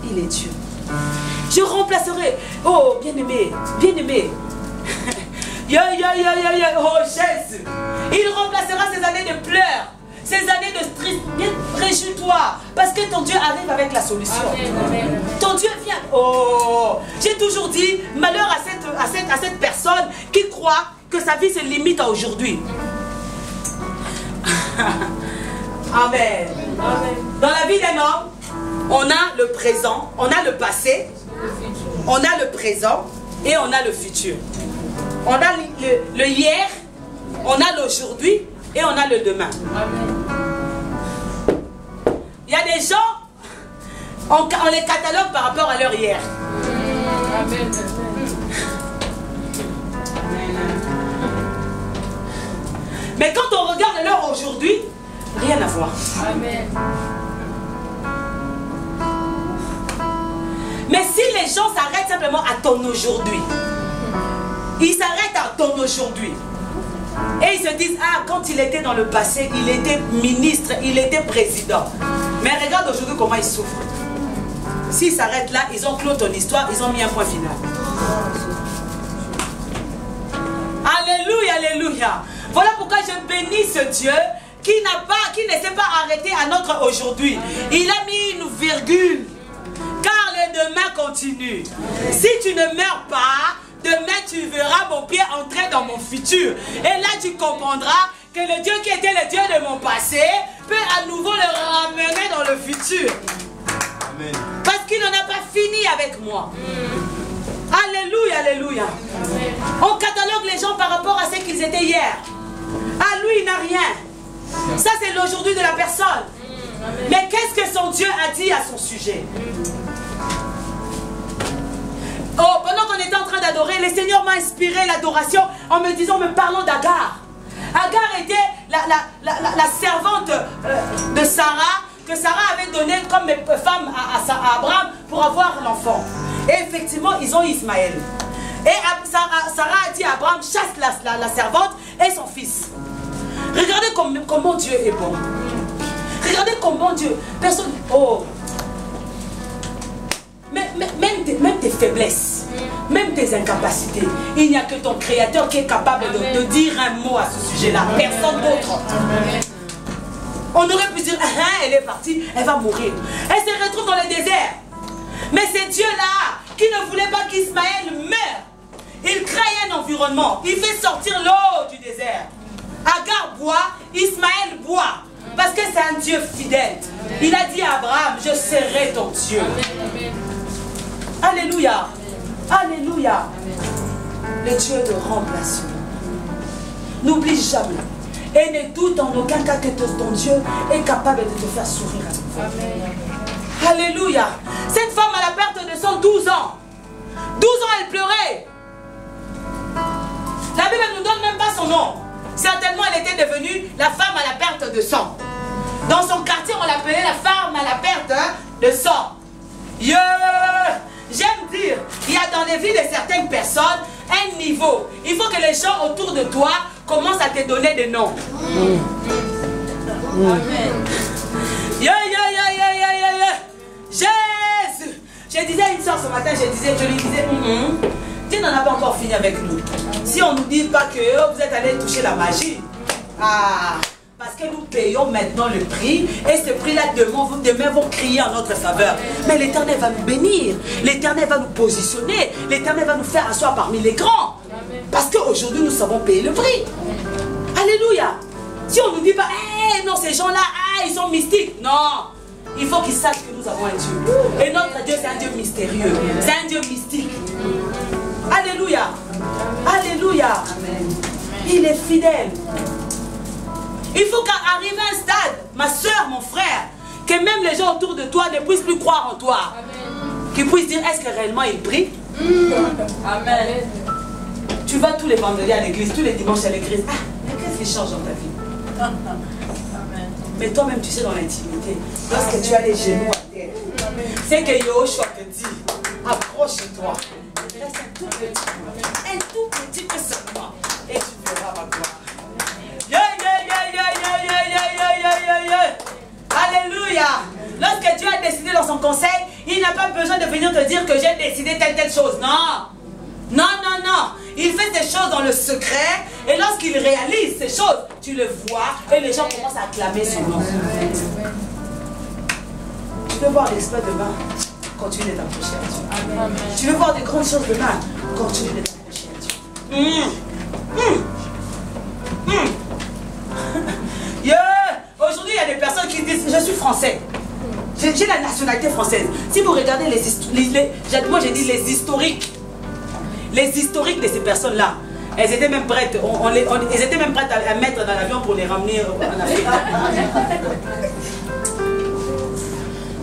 Speaker 1: Il est Dieu. Je remplacerai. Oh, bien-aimé, bien-aimé. Oh Jésus. Il remplacera ces années de pleurs, ces années de stress. Réjouis-toi, parce que ton Dieu arrive avec la solution. Amen. Ton Dieu vient. Oh, j'ai toujours dit, malheur à cette personne qui croit que sa vie se limite à aujourd'hui. Amen. Dans la vie d'un homme, on a le présent, on a le passé, on a le présent et on a le futur. On a le hier, on a l'aujourd'hui et on a le demain. Il y a des gens, on les catalogue par rapport à leur hier. Mais quand on regarde leur aujourd'hui, Rien à voir.
Speaker 2: Amen.
Speaker 1: Mais si les gens s'arrêtent simplement à ton aujourd'hui, ils s'arrêtent à ton aujourd'hui. Et ils se disent, ah, quand il était dans le passé, il était ministre, il était président. Mais regarde aujourd'hui comment il souffre. S'ils s'arrêtent là, ils ont clos ton histoire, ils ont mis un point final. Alléluia, alléluia. Voilà pourquoi je bénis ce Dieu qui ne s'est pas arrêté à notre aujourd'hui. Il a mis une virgule. Car le demain continue. Si tu ne meurs pas, demain tu verras mon pied entrer dans mon futur. Et là tu comprendras que le Dieu qui était le Dieu de mon passé peut à nouveau le ramener dans le futur. Amen. Parce qu'il n'en a pas fini avec moi. Alléluia, alléluia. Amen. On catalogue les gens par rapport à ce qu'ils étaient hier. À lui, il n'a rien. Ça, c'est l'aujourd'hui de la personne. Amen. Mais qu'est-ce que son Dieu a dit à son sujet? Oh, pendant qu'on était en train d'adorer, le Seigneur m'a inspiré l'adoration en me parlant d'Agar. Agar était la servante de Sarah, que Sarah avait donnée comme femme à Abraham pour avoir l'enfant. Et effectivement, ils ont Ismaël. Et Sarah a dit à Abraham, chasse la servante et son fils. Regardez comment Dieu est bon. Regardez comment Dieu... Personne... Oh. Même tes faiblesses, même tes incapacités, il n'y a que ton Créateur qui est capable de dire un mot à ce sujet-là. Personne d'autre. On aurait pu dire, elle est partie, elle va mourir. Elle se retrouve dans le désert. Mais c'est Dieu-là qui ne voulait pas qu'Ismaël meure. Il crée un environnement. Il fait sortir l'eau du désert. Agar boit, Ismaël boit. Parce que c'est un Dieu fidèle. Il a dit à Abraham, je serai ton Dieu. Alléluia. Alléluia. Le Dieu de remplacement. N'oublie jamais. Et ne doute en aucun cas que ton Dieu est capable de te faire sourire à nouveau. Alléluia. Cette femme à la perte de son 12 ans. 12 ans elle pleurait. La Bible ne nous donne même pas son nom. Certainement elle était devenue la femme à la perte de sang. Dans son quartier on l'appelait la femme à la perte de sang. J'aime dire, il y a dans les vies de certaines personnes un niveau. Il faut que les gens autour de toi commencent à te donner des noms. Amen. Jésus. Je disais à une soeur ce matin, je lui disais, Dieu n'en a pas encore fini avec nous. Si on ne nous dit pas que vous êtes allé toucher la magie, parce que nous payons maintenant le prix et ce prix-là demain vont crier en notre faveur. Mais l'Éternel va nous bénir, l'Éternel va nous positionner, l'Éternel va nous faire asseoir parmi les grands. Parce qu'aujourd'hui nous savons payer le prix. Alléluia. Si on ne nous dit pas, non ces gens-là, ils sont mystiques. Non, il faut qu'ils sachent que nous avons un Dieu. Et notre Dieu c'est un Dieu mystérieux, c'est un Dieu mystique. Alléluia. Alléluia. Il est fidèle. Il faut qu'arrive à un stade, ma soeur, mon frère, que même les gens autour de toi ne puissent plus croire en toi. Qu'ils puissent dire, est-ce que réellement il prie? Amen. Tu vas tous les vendredis à l'église, tous les dimanches à l'église. Mais qu'est-ce qui change dans ta vie? Amen. Mais toi-même, tu sais dans l'intimité, lorsque tu as les genoux à terre, c'est que Yahushua te dit, approche-toi. Reste un tout petit peu seulement, et tu verras ma gloire. Alléluia. Lorsque Dieu a décidé dans son conseil, il n'a pas besoin de venir te dire que j'ai décidé telle chose. Non. Non, non, non. Il fait des choses dans le secret et lorsqu'il réalise ces choses, tu le vois et les gens commencent à acclamer son nom. Tu veux voir l'exploit demain? Continue de t'approcher à Dieu. Amen. Tu veux voir des grandes choses demain? Continue de t'approcher à Dieu. Aujourd'hui, il y a des personnes qui disent, je suis français. J'ai la nationalité française. Si vous regardez moi j'ai dit les historiques. Les historiques de ces personnes-là, elles étaient même prêtes, elles étaient même prêtes à mettre dans l'avion pour les ramener en Afrique.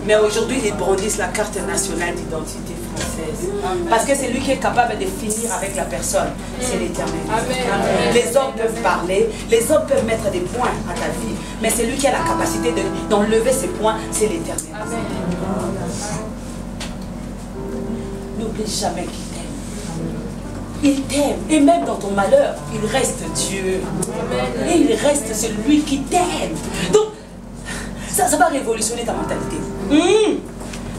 Speaker 1: Mais aujourd'hui, ils brandissent la carte nationale d'identité française. Parce que c'est lui qui est capable de finir avec la personne. C'est l'Éternel. Les hommes peuvent parler, les hommes peuvent mettre des points à ta vie, mais c'est lui qui a la capacité d'enlever ces points, c'est l'Éternel. N'oublie jamais qu'il t'aime. Il t'aime. Et même dans ton malheur, il reste Dieu. Et il reste celui qui t'aime. Donc, ça va révolutionner ta mentalité.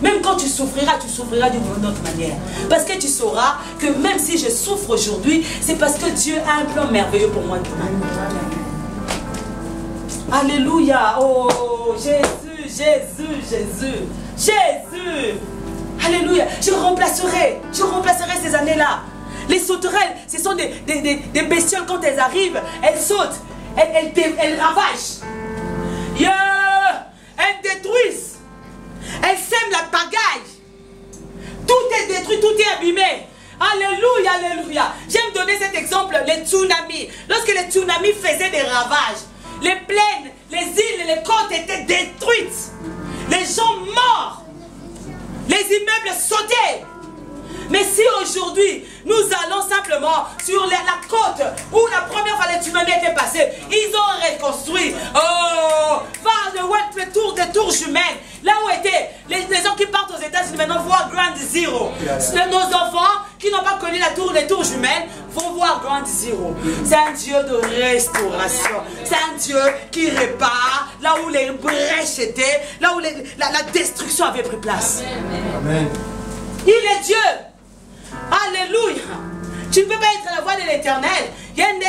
Speaker 1: Même quand tu souffriras d'une autre manière. Parce que tu sauras que même si je souffre aujourd'hui, c'est parce que Dieu a un plan merveilleux pour moi demain. Alléluia. Oh, Jésus, Jésus, Jésus. Jésus. Alléluia. Je remplacerai ces années-là. Les sauterelles, ce sont des bestioles, quand elles arrivent, elles sautent, elles ravagent. Elles détruisent. Elles sèment la pagaille. Tout est détruit, tout est abîmé. Alléluia, alléluia. J'aime donner cet exemple, les tsunamis. Lorsque les tsunamis faisaient des ravages, les plaines, les îles, les côtes étaient détruites. Les gens morts. Les immeubles sautaient. Mais si aujourd'hui, nous allons simplement sur la côte où la première fois les tsunamis étaient passés, ils ont reconstruit. Oh, le tour des tours jumelles. Là où étaient les gens qui partent aux États-Unis maintenant voir Ground Zero. Nos enfants qui n'ont pas connu les tours jumelles vont voir Ground Zero. C'est un Dieu de restauration. C'est un Dieu qui répare là où les brèches étaient, là où la destruction avait pris place. Amen. Il est Dieu. Alléluia. Tu ne peux pas être la voix de l'Éternel. Elle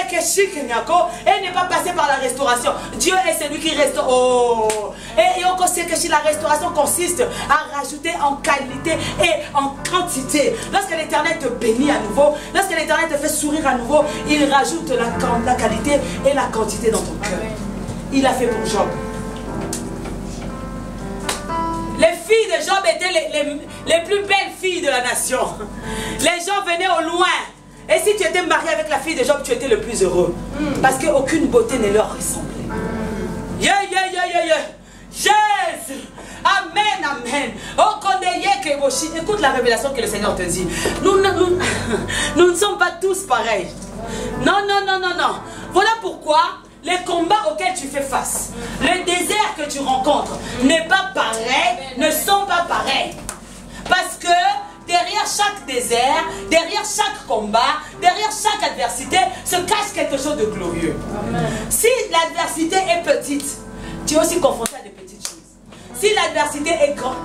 Speaker 1: n'est pas passée par la restauration. Dieu est celui qui restaure. Oh. Et on sait que si la restauration consiste à rajouter en qualité et en quantité. Lorsque l'Éternel te bénit à nouveau, lorsque l'Éternel te fait sourire à nouveau, il rajoute la qualité et la quantité dans ton cœur. Il a fait pour Job. Les filles de Job étaient les plus belles filles de la nation. Les gens venaient au loin. Et si tu étais marié avec la fille de Job, tu étais le plus heureux. Parce qu'aucune beauté ne leur ressemblait. Jésus. Amen, amen. Écoute la révélation que le Seigneur te dit. Nous ne sommes pas tous pareils. Non. Voilà pourquoi les combats auxquels tu fais face, les déserts que tu rencontres n'est pas pareil, ne sont pas pareils. Parce que derrière chaque désert, derrière chaque combat, derrière chaque adversité, se cache quelque chose de glorieux. Amen. Si l'adversité est petite, tu es aussi confronté à des petites choses. Si l'adversité est grande,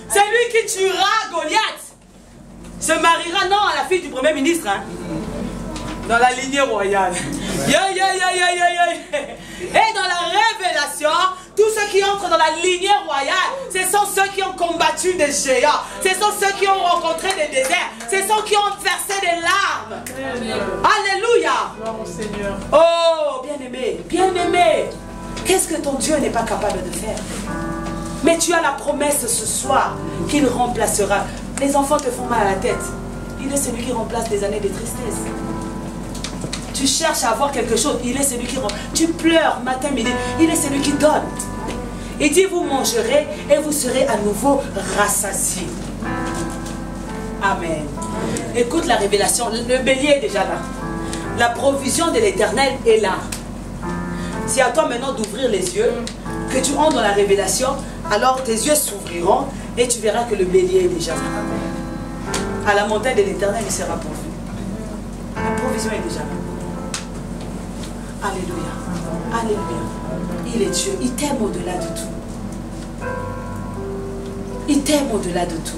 Speaker 1: c'est lui qui tuera Goliath. Se mariera, non, à la fille du Premier ministre. Hein. Dans la lignée royale. Et dans la révélation, tous ceux qui entrent dans la lignée royale, ce sont ceux qui ont combattu des géants. Ce sont ceux qui ont rencontré des déserts. Ce sont ceux qui ont versé des larmes. Alléluia. Oh, bien-aimé, bien-aimé. Qu'est-ce que ton Dieu n'est pas capable de faire? Mais tu as la promesse ce soir qu'il remplacera. Les enfants te font mal à la tête. Il est celui qui remplace des années de tristesse. Tu cherches à avoir quelque chose, il est celui qui rend. Tu pleures matin, midi, il est celui qui donne. Il dit, vous mangerez et vous serez à nouveau rassasiés. Amen. Écoute la révélation, le bélier est déjà là. La provision de l'Éternel est là. C'est à toi maintenant d'ouvrir les yeux, que tu entres dans la révélation, alors tes yeux s'ouvriront et tu verras que le bélier est déjà là. À la montagne de l'Éternel, il sera pourvu. La provision est déjà là. Alléluia. Alléluia. Il est Dieu. Il t'aime au-delà de tout. Il t'aime au-delà de tout.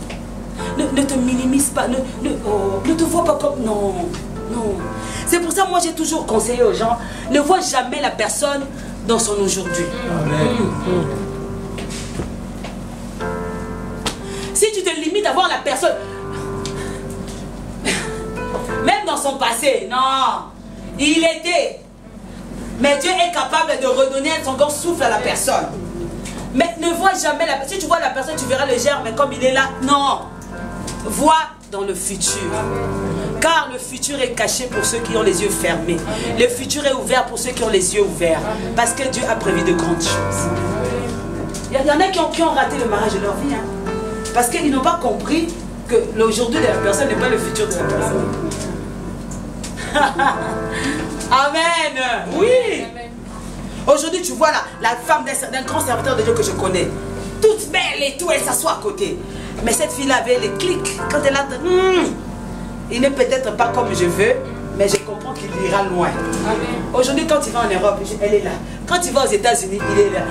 Speaker 1: Ne te minimise pas. Ne te vois pas comme... Non. Non. C'est pour ça que moi j'ai toujours conseillé aux gens, ne vois jamais la personne dans son aujourd'hui. Si tu te limites à voir la personne, même dans son passé, non. Il était... Mais Dieu est capable de redonner son grand souffle à la personne. Mais ne vois jamais la personne. Si tu vois la personne, tu verras le germe, mais comme il est là, non. Vois dans le futur. Car le futur est caché pour ceux qui ont les yeux fermés. Le futur est ouvert pour ceux qui ont les yeux ouverts. Parce que Dieu a prévu de grandes choses. Il y en a qui ont raté le mariage de leur vie. Hein. Parce qu'ils n'ont pas compris que l'aujourd'hui de la personne n'est pas le futur de la personne. Amen. Oui. Aujourd'hui, tu vois la femme d'un grand serviteur de Dieu que je connais. Toute belle et tout, elle s'assoit à côté. Mais cette fille-là avait les clics. Quand elle a... il n'est peut-être pas comme je veux, mais je comprends qu'il ira loin. Aujourd'hui, quand il va en Europe, elle est là. Quand il va aux États-Unis, il est là.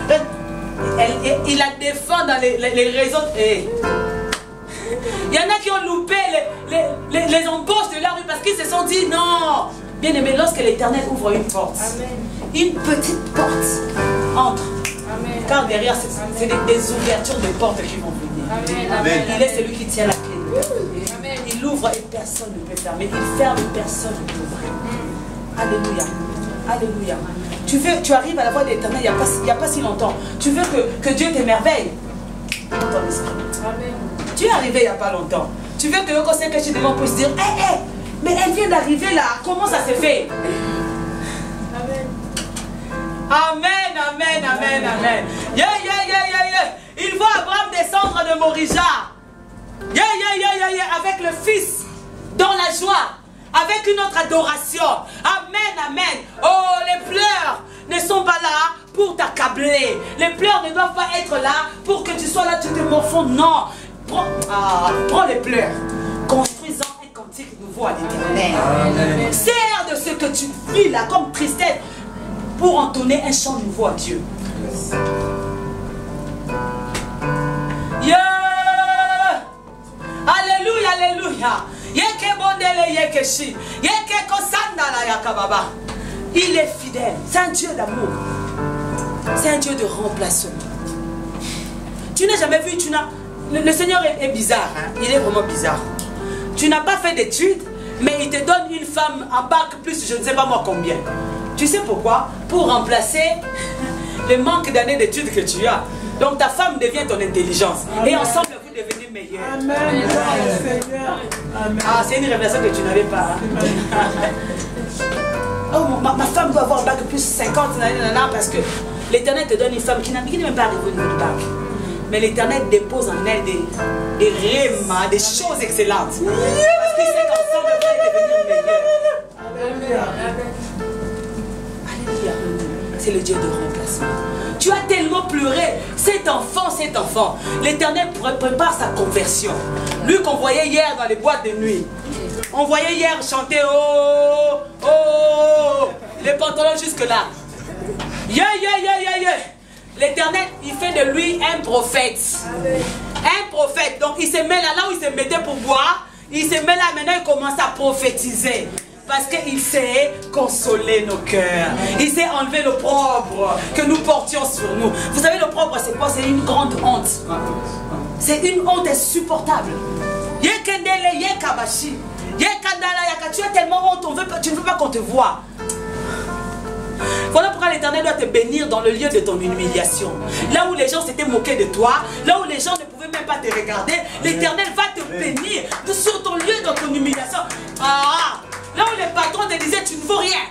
Speaker 1: Il la défend dans les réseaux. Il y en a qui ont loupé les embauches de la rue parce qu'ils se sont dit non. Bien aimé, lorsque l'Éternel ouvre une porte, une petite porte entre. Car derrière, c'est des ouvertures de portes qui vont venir. Il est celui qui tient la clé. Il ouvre et personne ne peut fermer. Il ferme et personne ne peut ouvrir. Alléluia. Alléluia. Tu arrives à la voix de l'Éternel il n'y a pas si longtemps. Tu veux que Dieu t'émerveille dans ton esprit. Tu es arrivé il n'y a pas longtemps. Tu veux que le conseil que tu devant puisse dire mais elle vient d'arriver là. Comment ça s'est fait? Amen, amen, amen, amen. Il voit Abraham descendre de Morija. Avec le fils dans la joie, avec une autre adoration. Amen, amen. Oh, les pleurs ne sont pas là pour t'accabler. Les pleurs ne doivent pas être là pour que tu sois là, tu te morfonds. Non. Prends les pleurs. Construisant un cantique nouveau à l'Éternel. Sers de ce que tu vis là comme tristesse pour entonner un chant nouveau à Dieu. Alléluia, alléluia. Il est fidèle. C'est un Dieu d'amour. C'est un Dieu de remplacement. Tu n'as jamais vu, le Seigneur est bizarre. Hein? Il est vraiment bizarre. Tu n'as pas fait d'études, mais il te donne une femme en bac plus je ne sais pas moi combien. Tu sais pourquoi? Pour remplacer le manque d'années d'études que tu as. Donc ta femme devient ton intelligence. Amen. Et ensemble vous devenez meilleurs. Amen. Amen. Ah, c'est une révélation que tu n'avais pas. Oh, ma femme doit avoir un bac plus 50 parce que l'Éternel te donne une femme qui n'est même pas arrivée au niveau du bac. Mais l'Éternel dépose en elle des rémas, des choses excellentes. Parce qu'il sait qu'ensemble vous allez devenir meilleurs. Alléluia. C'est le Dieu de remplacement. Tu as tellement pleuré. Cet enfant. L'Éternel prépare sa conversion. Lui qu'on voyait hier dans les boîtes de nuit. On voyait hier chanter oh, oh, les pantalons jusque là. L'Éternel, il fait de lui un prophète. Un prophète. Donc il se met là où il se mettait pour boire. Il se met là maintenant, il commence à prophétiser. Parce qu'il sait consoler nos cœurs. Il sait enlever l'opprobre que nous portions sur nous. Vous savez, l'opprobre, c'est quoi? C'est une grande honte. C'est une honte insupportable. Tu as tellement honte, tu ne veux pas qu'on te voie. Voilà pourquoi l'Éternel doit te bénir dans le lieu de ton humiliation. Là où les gens s'étaient moqués de toi, là où les gens ne pouvaient même pas te regarder, l'Éternel va te bénir sur ton lieu de ton humiliation. Là où les patrons te disaient tu ne vaux rien.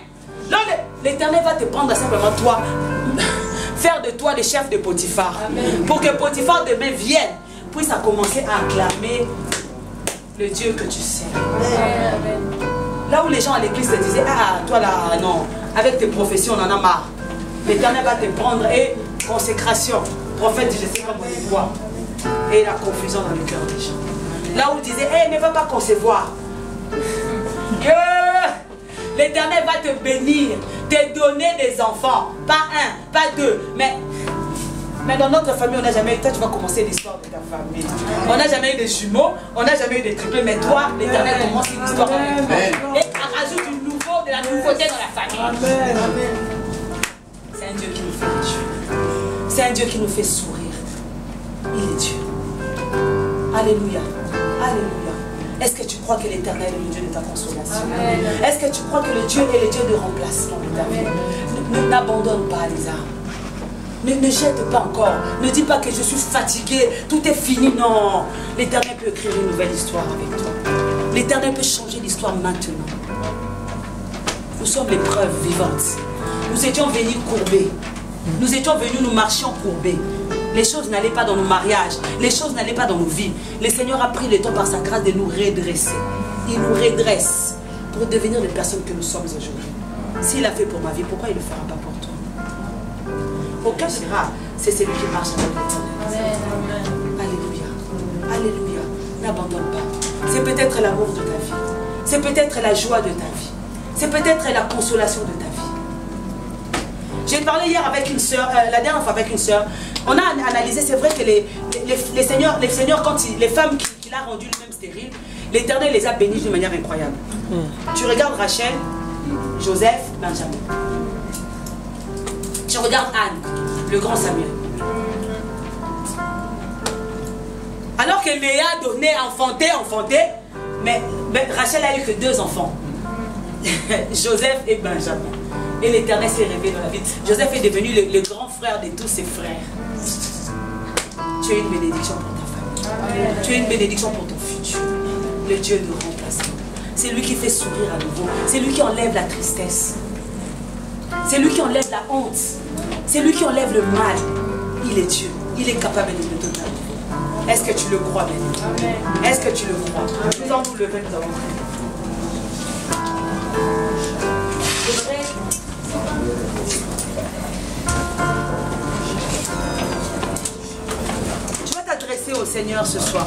Speaker 1: Là où l'Éternel va te prendre simplement toi, faire de toi le chef de Potiphar. Amen. Pour que Potiphar demain vienne, puisse commencer à acclamer le Dieu que tu sais. Là où les gens à l'église te disaient toi là non, avec tes professions on en a marre. L'Éternel va te prendre et consécration. Prophète, je sais comment on voit. Et la confusion dans le cœur des gens. Là où il disait ne va pas concevoir. L'Éternel va te bénir, te donner des enfants. Pas un, pas deux. Mais dans notre famille, on n'a jamais eu. Toi, tu vas commencer l'histoire de ta famille. On n'a jamais eu de jumeaux, on n'a jamais eu de triplés. Mais toi, l'Éternel commence une histoire avec toi. Et rajoute de la nouveauté dans la famille. Amen. C'est un Dieu qui nous fait réjouir. C'est un Dieu qui nous fait sourire. Il est Dieu. Alléluia. Alléluia. Est-ce que tu crois que l'Éternel est le Dieu de ta consolation? Est-ce que tu crois que le Dieu est le Dieu de remplacement de ta vie? N'abandonne pas les armes. Ne jette pas encore. Ne dis pas que je suis fatigué, tout est fini. Non. L'Éternel peut écrire une nouvelle histoire avec toi. L'Éternel peut changer l'histoire maintenant. Nous sommes les preuves vivantes. Nous étions venus courbés. Nous étions venus, nous marchions courbés. Les choses n'allaient pas dans nos mariages. Les choses n'allaient pas dans nos vies. Le Seigneur a pris le temps par sa grâce de nous redresser. Il nous redresse pour devenir les personnes que nous sommes aujourd'hui. S'il a fait pour ma vie, pourquoi il ne le fera pas pour toi? Aucun miracle, c'est celui qui marche avec l'éternel. Alléluia. Alléluia. N'abandonne pas. C'est peut-être l'amour de ta vie. C'est peut-être la joie de ta vie. C'est peut-être la consolation de ta vie. J'ai parlé hier avec une soeur, la dernière fois avec une soeur. On a analysé, c'est vrai que les seigneurs, quand les femmes qu'il a rendues lui-même stériles, l'Éternel les a bénies d'une manière incroyable. Tu regardes Rachel, Joseph, Benjamin. Tu regardes Anne, le grand Samuel. Alors que Léa donnait, enfanté, mais Rachel a eu que 2 enfants. Joseph et Benjamin. Et l'Éternel s'est révélé dans la vie. Joseph est devenu le grand frère de tous ses frères. Tu es une bénédiction pour ta famille. Amen. Tu es une bénédiction pour ton futur. Le Dieu de remplacement. C'est lui qui fait sourire à nouveau. C'est lui qui enlève la tristesse. C'est lui qui enlève la honte. C'est lui qui enlève le mal. Il est Dieu. Il est capable de nous donner. Est-ce que tu le crois, bien? Est-ce que tu le crois? Nous allons nous lever, nous allons prier. Tu vas t'adresser au Seigneur ce soir.